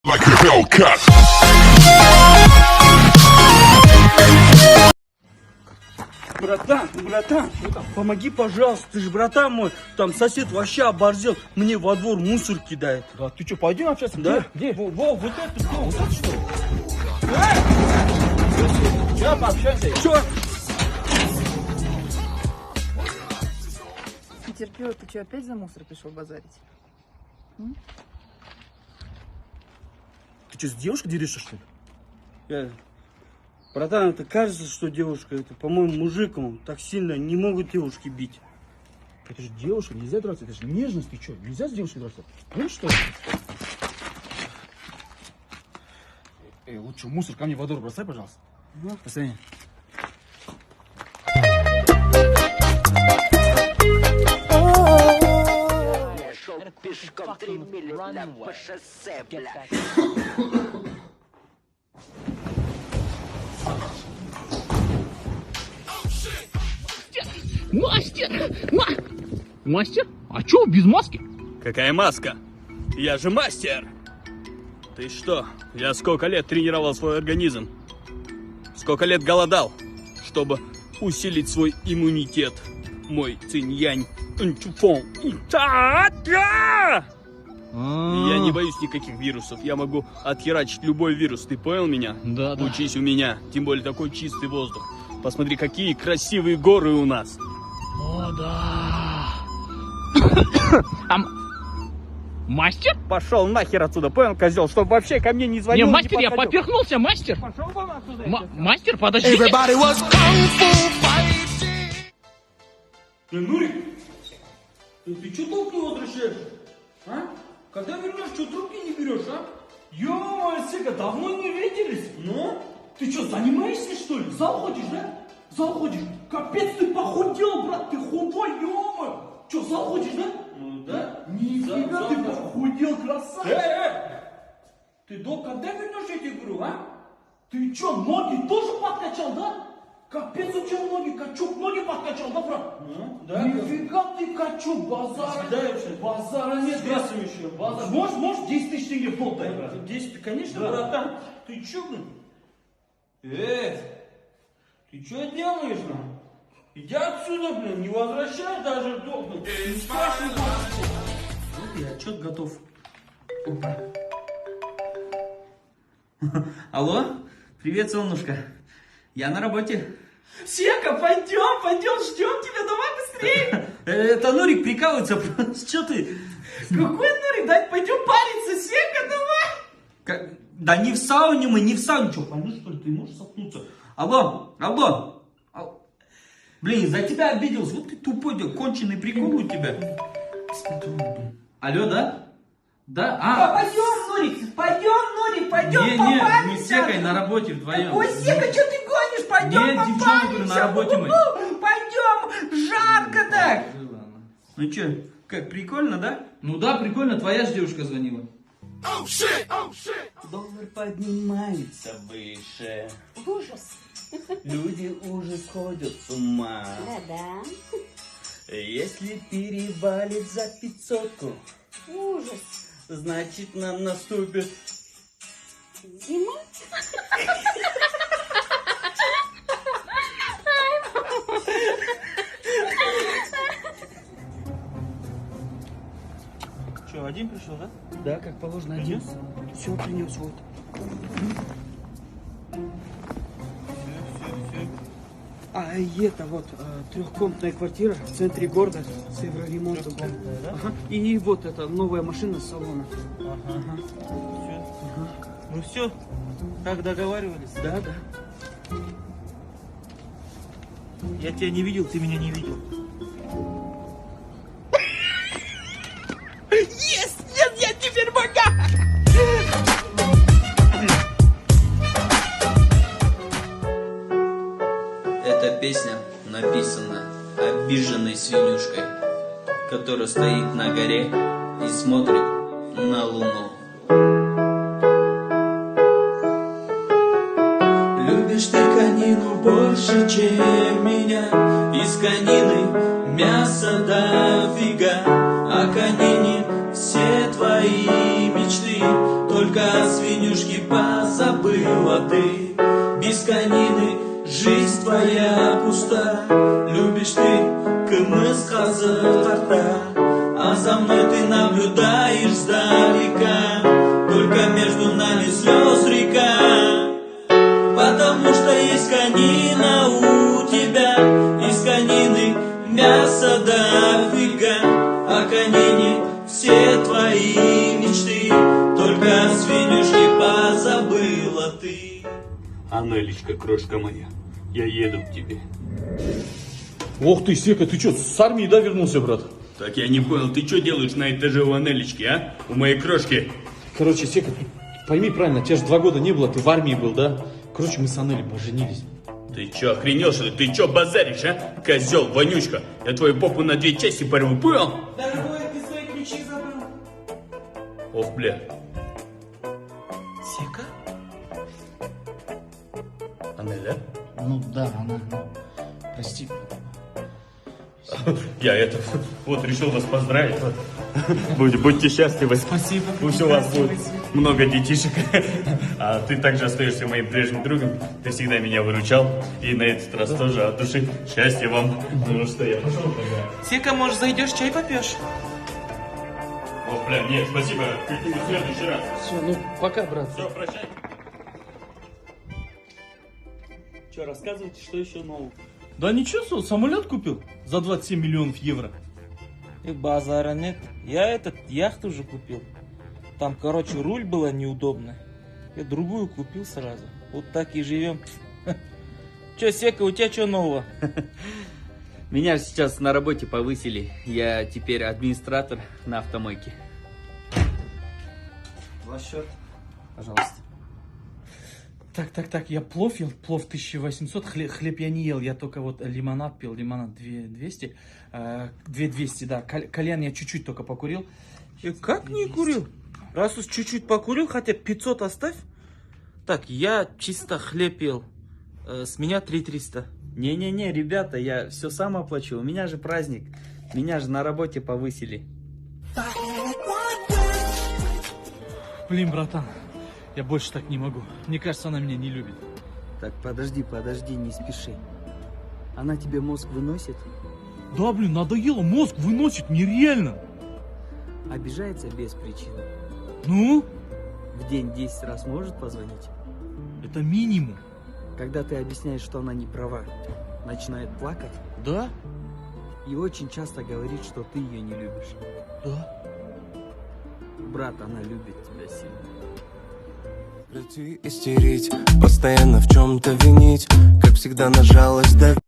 Like a Hellcat. Братан, помоги, пожалуйста, ты же братан мой, там сосед вообще оборзел, мне во двор мусор кидает. Да, ты что, пойдем общаться? Да? Где? Вот это что? Вот это что ли? Сейчас пообщаемся. Чё? Не терпела, ты что, опять за мусор пришел базарить? Ты что, с девушкой дерешься, что ли? Братан, это кажется, что девушка, это, по-моему, мужикам так сильно не могут девушки бить. Это же девушка, нельзя драться, это же нежность, ты что? Нельзя с девушкой драться. Понимаешь, что ли? Лучше мусор ко мне во двор бросай, пожалуйста. Последний. Пешком 3 мили по шоссе, бля. Мастер? А чё, без маски? Какая маска? Я же мастер! Ты что? Я сколько лет тренировал свой организм? Сколько лет голодал, чтобы усилить свой иммунитет? Мой цинь-янь. Я не боюсь никаких вирусов. Я могу отхерачить любой вирус. Ты понял меня? Да. Учись у меня. Тем более такой чистый воздух. Посмотри, какие красивые горы у нас. О, да. Мастер? Пошел нахер отсюда, понял, козел, чтобы вообще ко мне не звонил. Не, мастер, я подходил. поперхнулся, мастер. Пошел вон отсюда. Мастер, подожди. Нурик, ты что долго не возвращаешься? А? Когда вернешь, что трубки не берешь, а? Ё-моё, Сека, давно не виделись. Ну? Ты что, занимаешься, что ли? Зал ходишь, да? Зал ходишь? Капец, ты похудел, брат, ты худой, ё-моё. Что, зал ходишь, да? Ну, да. Нифига, ты похудел, красавчик. Ты когда вернешь, я тебе говорю, а? Ты что, ноги тоже подкачал, да? Капец, у тебя ноги, качок, ноги подкачал, да, брат? Ну, да. Нифига ты качок, базара. Базара нет. Здравствуй еще. Базар. Можешь 10 тысяч тенге в пол дать, брат? 10, конечно, да. Братан. Ты че, блин? Ты что делаешь, нам? Иди отсюда, блин, не возвращай даже долг, блин. Не спрашивай. Вот я отчет готов. Опа. Алло, привет, солнышко. Я на работе. Сека, пойдем, ждем тебя, давай быстрее. Это Нурик прикалывается, что ты? Какой Нурик, дай пойдем париться, Сека, давай. Да не в сауне мы, не в сауне. Что, поймешь, что ли, ты можешь сопнуться? Алло. Блин, за тебя обиделся, вот ты тупой, конченый прикол у тебя. Алло, да? Да? Пойдем, Не, мы с Секой на работе вдвоем. Ой, Сека, что ты гонишь? Пойдем, Нет, девчонка, говорю, на работе мы. Пойдем, жарко так. Ну что, как, прикольно, да? Ну да, прикольно, твоя же девушка звонила. Доллар поднимается выше. Ужас. Люди уже сходят с ума. Да-да. Если перевалит за 500-ку, Ужас. значит нам наступит. Зима? Что, один пришел, да? Да, как положено, один. Все принес, вот. А это вот трехкомнатная квартира в центре города с евроремонтом. Да? Ага. И вот эта новая машина с салона. Ага. Ну все, как договаривались? Да. Я тебя не видел, ты меня не видел. Я теперь богат! Эта песня написана обиженной свинюшкой, которая стоит на горе и смотрит на луну. Любишь ты конину больше, чем меня. Из конины мясо дофига, а конине все твои мечты только только свинюшки позабыла ты. Без конины жизнь твоя пуста. Любишь ты кымыз қазы-қарта, а за мной ты наблюдаешь сдалека. Только между нами слез река. Потому что есть конина у тебя, из конины мясо дофига. О конине все твои мечты, только свинюшки позабыла ты. Анелечка, крошка моя, я еду к тебе. Ох ты, Сека, ты что, с армии, да, вернулся, брат? Так я не понял, ты что делаешь на этаже у Анелечки, а? У моей крошки. Короче, Сека, пойми правильно, тебя же 2 года не было, ты в армии был, да? Короче, мы с Анелей поженились. Ты чё, охренел, что ли? Ты чё базаришь, а? Козел, вонючка. Я твою попу на 2 части порву, понял? Дорогой, ты свои ключи забыл. Ох, бля. Сека? Анеля? Ну да, она, прости. Я это, вот решил вас поздравить. Будьте счастливы. Спасибо. Пусть у вас будет много детишек. А ты также остаешься моим прежним другом. Ты всегда меня выручал. И на этот раз тоже от души счастья вам. Ну что, я пошел тогда. Сека, может, зайдешь, чай попьешь? Ох, бля, нет, спасибо. Как-нибудь в следующий раз. Все, ну пока, брат. Все, прощай. Че, рассказывайте, что еще нового? Да ничего, самолет купил за 27 миллионов евро. И базара нет. Я яхту уже купил. Там, короче, руль была неудобная. Я другую купил сразу. Вот так и живем. Че, Сека, у тебя что нового? Меня сейчас на работе повысили. Я теперь администратор на автомойке. Ваш счет. Пожалуйста. Так, я плов ел, плов 1800, хлеб я не ел, я только вот лимонад пил, лимонад 200, 2200, да, кальян я чуть-чуть только покурил. И как не курил? Раз уж чуть-чуть покурил, хотя 500 оставь. Так, я чисто хлеб ел, с меня 3300. Не-не-не, ребята, я все сам оплачу. У меня же праздник. Меня же на работе повысили. Блин, братан, я больше так не могу. Мне кажется, она меня не любит. Так, подожди, не спеши. Она тебе мозг выносит? Да, блин, надоело, мозг выносит нереально. Обижается без причины. Ну? В день 10 раз может позвонить? Это минимум. Когда ты объясняешь, что она не права, начинает плакать? Да? И очень часто говорит, что ты ее не любишь. Да. Брат, она любит тебя сильно. Истерить, постоянно в чем-то винить, как всегда на жалость давить.